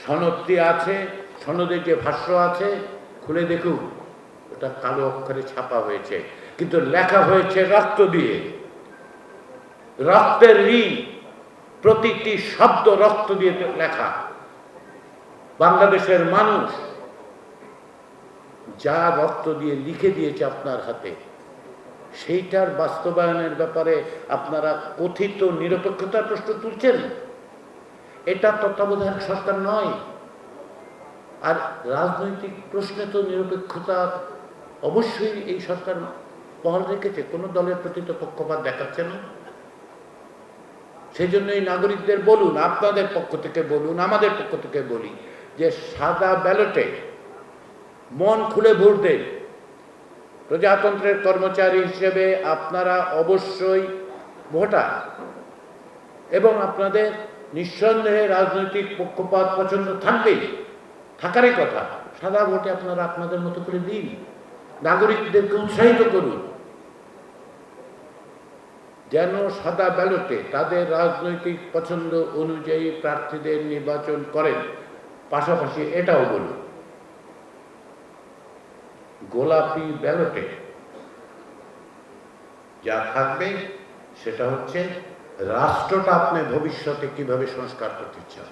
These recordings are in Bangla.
সনদটি আছে, সনদে যে ভাষ্য আছে খুলে দেখুন, ওটা কালো অক্ষরে ছাপা হয়েছে, কিন্তু লেখা হয়েছে রক্ত দিয়ে, রক্তের ঋণ, প্রতিটি শব্দ রক্ত দিয়ে লেখা। বাংলাদেশের মানুষ যা রক্ত দিয়ে লিখে দিয়েছে আপনার হাতে, সেইটার বাস্তবায়নের ব্যাপারে আপনারা কথিত নিরপেক্ষতার প্রশ্ন তুলছেন। এটা তত্ত্বাবধায়ক সরকার নয়। আর রাজনৈতিক প্রশ্নে তো নিরপেক্ষতা অবশ্যই এই সরকার বহাল রেখেছে, কোনো দলের প্রতি তো পক্ষপাত দেখাচ্ছে না। সেই জন্যই নাগরিকদের বলুন, আপনাদের পক্ষ থেকে বলুন, আমাদের পক্ষ থেকে বলি, যে সাদা ব্যালটে মন খুলে ভোট দেন। প্রজাতন্ত্রের কর্মচারী হিসেবে আপনারা অবশ্যই ভোটার, এবং আপনাদের নিঃসন্দেহে রাজনৈতিক পক্ষপাত পছন্দ থাকবেই, থাকারই কথা। সাদা ভোটে আপনারা আপনাদের মতো করে দিন, নাগরিকদেরকে উৎসাহিত করুন যেন সাদা ব্যালটে তাদের রাজনৈতিক পছন্দ অনুযায়ী প্রার্থীদের নির্বাচন করেন। পাশাপাশি এটাও বলুন, গোলাপি ব্যালটে যা থাকবে সেটা হচ্ছে রাষ্ট্রটা আপনি ভবিষ্যতে কিভাবে সংস্কার করতে চান।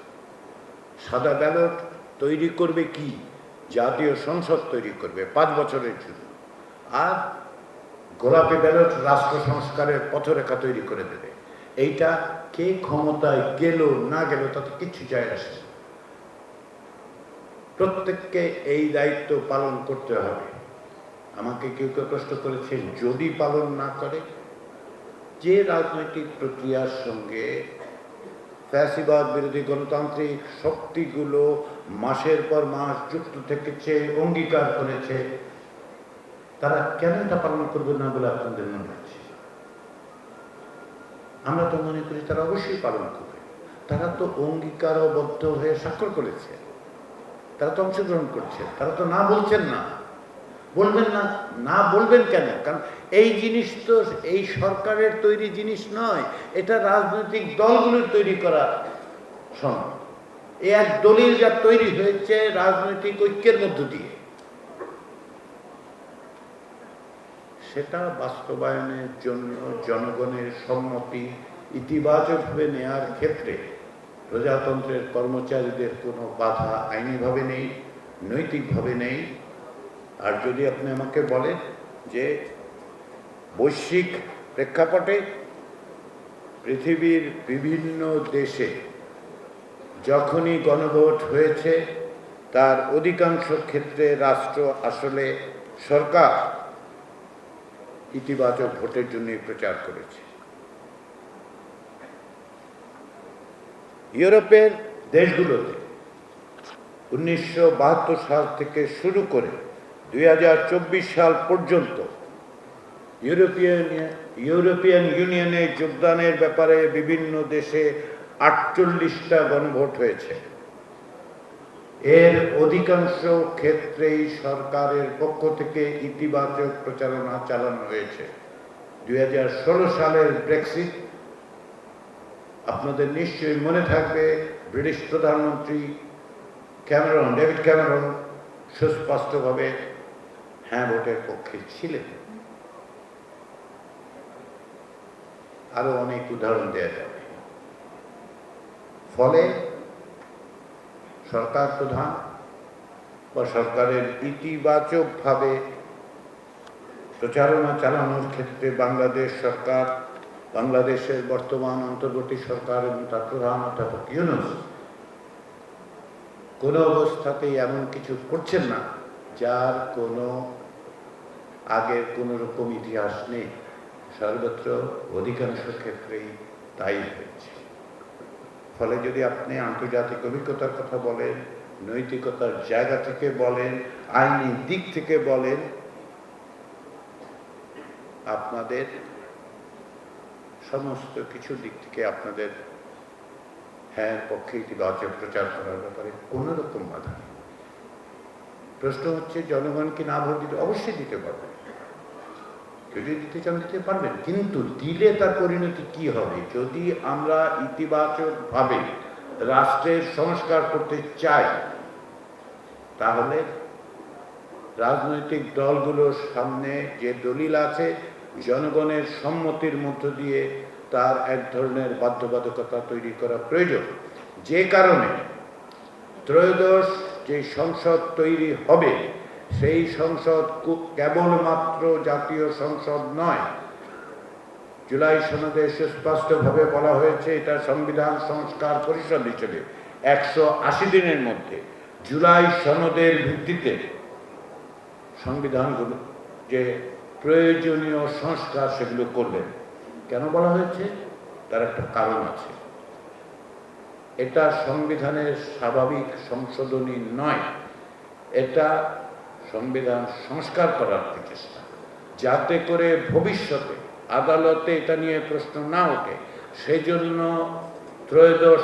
সাদা ব্যালট তৈরি করবে কি? জাতীয় সংসদ তৈরি করবে 5 বছরের জন্য, আর গোলাপি ব্যালট রাষ্ট্র সংস্কারের পথরেখা তৈরি করে দেবে। এইটা কে ক্ষমতায় গেল না গেল তাতে কিছু যায় আসে না। প্রত্যেককে এই দায়িত্ব পালন করতে হবে। আমাকে কেউ কেউ প্রশ্ন করেছে, যদি পালন না করে, যে রাজনৈতিক প্রক্রিয়ার সঙ্গে ফ্যাসিবাদ বিরোধী গণতান্ত্রিক শক্তিগুলো মাসের পর মাস যুক্ত থেকেছে, অঙ্গীকার করেছে, তারা কেন এটা পালন করবে না বলে আপনাদের মনে হচ্ছে? আমরা তো মনে করি তারা অবশ্যই পালন করবে। তারা তো অঙ্গীকারবদ্ধ হয়ে স্বাক্ষর করেছে, তারা তো অংশগ্রহণ করছে, তারা তো না বলছেন না। বলবেন না, না বলবেন কেন? কারণ এই জিনিস তো এই সরকারের তৈরি জিনিস নয়, এটা রাজনৈতিক দলগুলোর তৈরি করা সনদ। এই এক দলিল যা তৈরি হয়েছে রাজনৈতিক ঐক্যের মধ্য দিয়ে, সেটা বাস্তবায়নের জন্য জনগণের সম্মতি ইতিবাচকভাবে নেয়ার ক্ষেত্রে প্রজাতন্ত্রের কর্মচারীদের কোনো বাধা আইনিভাবে নেই, নৈতিকভাবে নেই। আর যদি আপনি আমাকে বলেন যে বৈশ্বিক প্রেক্ষাপটে পৃথিবীর বিভিন্ন দেশে যখনই গণভোট হয়েছে, তার অধিকাংশ ক্ষেত্রে রাষ্ট্র আসলে সরকার ইতিবাচক ভোটের জন্যই প্রচার করেছে। ইউরোপের দেশগুলোতে 1972 সাল থেকে শুরু করে 2024 সাল পর্যন্ত ইউরোপিয়ান ইউনিয়নে যোগদানের ব্যাপারে বিভিন্ন দেশে 48টা গণভোট হয়েছে। এর অধিকাংশ ক্ষেত্রেই সরকারের পক্ষ থেকে ইতিবাচক প্রচারণা চালানো হয়েছে। 2016 সালের ব্রেক্সিট, আপনাদের নিশ্চয়ই মনে থাকবে, ব্রিটিশ প্রধানমন্ত্রী ডেভিড ক্যামেরন সুস্পষ্টভাবে হ্যাঁ ভোটের পক্ষে ছিলেন। আরো অনেক উদাহরণ দেওয়া যাবে। ফলে সরকার প্রধান বা সরকারের ইতিবাচকভাবে প্রচারণা চালানোর ক্ষেত্রে বাংলাদেশ সরকার, বাংলাদেশের বর্তমান অন্তর্বর্তী সরকার এবং তার প্রধান অধ্যাপক ইউনূস কোনো অবস্থাতেই এমন কিছু করছেন না যার কোনো আগের কোনো রকম ইতিহাস নেই। সর্বত্র অধিকাংশ ক্ষেত্রেই তাই হয়েছে। ফলে যদি আপনি আন্তর্জাতিক অভিজ্ঞতার কথা বলেন, নৈতিকতার জায়গা থেকে বলেন, আইনি দিক থেকে বলেন, আপনাদের সমস্ত কিছু দিক থেকে আপনাদের হ্যাঁ পক্ষে ইতিবাচক প্রচার করার ব্যাপারে কোনো রকম বাধা নেই। প্রশ্ন হচ্ছে, জনগণ কি না ভোট দিতে? অবশ্যই দিতে পারবে। যদি দিতে চান দিতে পারবেন, কিন্তু দিলে তার পরিণতি কি হবে? যদি আমরা ইতিবাচকভাবে রাষ্ট্রের সংস্কার করতে চায়, তাহলে রাজনৈতিক দলগুলোর সামনে যে দলিল আছে জনগণের সম্মতির মধ্য দিয়ে তার এক ধরনের বাধ্যবাধকতা তৈরি করা প্রয়োজন। যে কারণে ত্রয়োদশ যে সংসদ তৈরি হবে সেই সংসদ কেবলমাত্র জাতীয় সংসদ নয়। জুলাই সনদে সুস্পষ্টভাবে বলা হয়েছে এটা সংবিধান সংস্কার পরিষদ হিসেবে 180 দিনের মধ্যে জুলাই সনদের ভিত্তিতে সংবিধানগুলো যে প্রয়োজনীয় সংস্কার সেগুলো করবেন। কেন বলা হয়েছে? তার একটা কারণ আছে। এটা সংবিধানের স্বাভাবিক সংশোধনী নয়, এটা সংবিধান সংস্কার করার প্রচেষ্টা, যাতে করে ভবিষ্যতে আদালতে এটা নিয়ে প্রশ্ন না ওঠে। সেই জন্য ত্রয়োদশ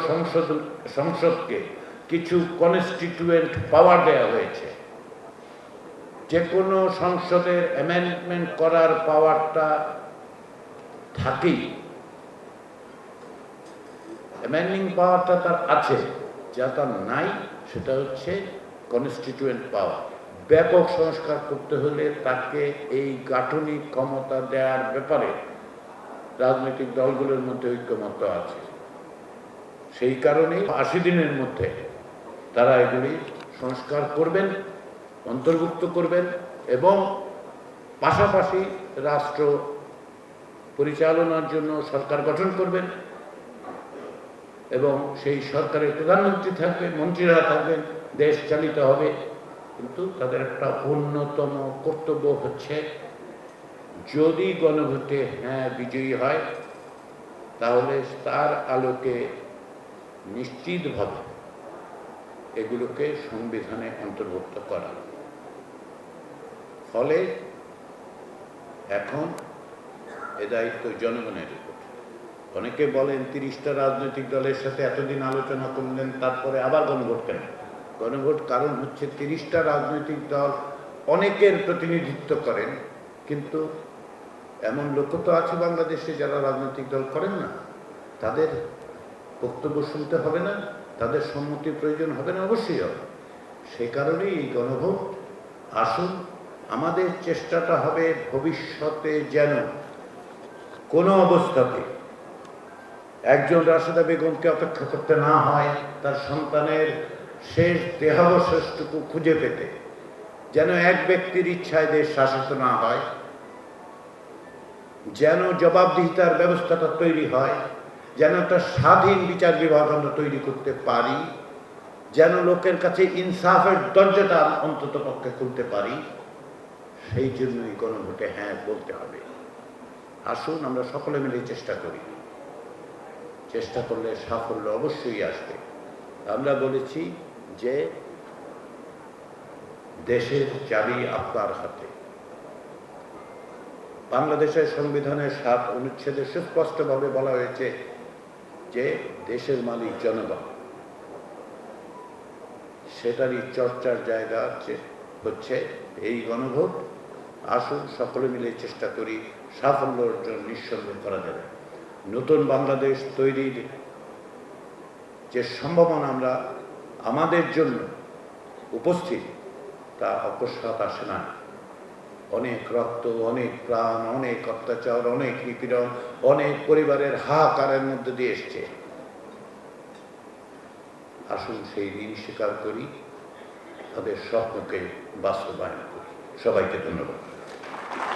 সংসদকে কিছু কনস্টিটিউয়েন্ট পাওয়ার দেওয়া হয়েছে। যে কোনো সংসদের অ্যামেন্ডমেন্ট করার পাওয়ারটা থাকেই, অ্যামেন্ডিং পাওয়ারটা তার আছে, যা তার নাই সেটা হচ্ছে কনস্টিটিউয়েন্ট পাওয়ার। ব্যাপক সংস্কার করতে হলে তাকে এই গাঠনিক ক্ষমতা দেওয়ার ব্যাপারে রাজনৈতিক দলগুলোর মধ্যে ঐক্যমত্য আছে। সেই কারণেই 80 দিনের মধ্যে তারা এগুলি সংস্কার করবেন, অন্তর্ভুক্ত করবেন এবং পাশাপাশি রাষ্ট্র পরিচালনার জন্য সরকার গঠন করবেন এবং সেই সরকারের প্রধানমন্ত্রী থাকবেন, মন্ত্রীরা থাকবেন, দেশ চালিত হবে। কিন্তু তাদের একটা অন্যতম কর্তব্য হচ্ছে, যদি গণভোটে হ্যাঁ বিজয়ী হয় তাহলে তার আলোকে নিশ্চিতভাবে এগুলোকে সংবিধানে অন্তর্ভুক্ত করা। ফলে এখন এ দায়িত্ব জনগণের উপর। অনেকে বলেন 30টা রাজনৈতিক দলের সাথে এতদিন আলোচনা করলেন, তারপরে আবার গণভোট কেন? গণভোট কারণ হচ্ছে 30টা রাজনৈতিক দল অনেকের প্রতিনিধিত্ব করেন, কিন্তু এমন লোক তো আছে বাংলাদেশে যারা রাজনৈতিক দল করেন না, তাদের বক্তব্য শুনতে হবে না, তাদের সম্মতির প্রয়োজন হবে না? অবশ্যই হবে। সে কারণেই এই গণভোট। আসুন, আমাদের চেষ্টাটা হবে ভবিষ্যতে যেন কোনো অবস্থাতে একজন রাশেদা বেগমকে অপেক্ষা করতে না হয়, তার সন্তানের শেষ দেহাবশেষটুকু খুঁজে পেতে, যেন এক ব্যক্তির ইচ্ছায় দেশ শাসিত না হয়, যেন জবাবদিহিতার ব্যবস্থাটা তৈরি হয়, যেন একটা স্বাধীন বিচার বিভাগ আমরা তৈরি করতে পারি, যেন লোকের কাছে ইনসাফের দরজাটা অন্তত পক্ষে খুলতে পারি। সেই জন্যই গণভোটে হ্যাঁ বলতে হবে। আসুন আমরা সকলে মিলে চেষ্টা করি। চেষ্টা করলে সাফল্য অবশ্যই আসবে। আমরা বলেছি যে দেশের চাবি আপনার হাতে। বাংলাদেশের সংবিধানের 7 অনুচ্ছেদে সুস্পষ্টভাবে বলা হয়েছে যে দেশের মালিক জনগণ। সেটারই চর্চার জায়গা হচ্ছে এই গণভোট। আসুন সকলে মিলে চেষ্টা করি, সাফল্য অর্জন নিঃসন্দেহ করা যাবে। নতুন বাংলাদেশ তৈরির যে সম্ভাবনা আমরা আমাদের জন্য উপস্থিত, তা অকস্মাৎ আসে না। অনেক রক্ত, অনেক প্রাণ, অনেক অত্যাচার, অনেক নিপীড়ন, অনেক পরিবারের হাহাকারের মধ্যে দিয়ে এসছে। আসুন সেই ঋণ স্বীকার করি, তাদের স্বপ্নকে বাস্তবায়ন করি। সবাইকে ধন্যবাদ।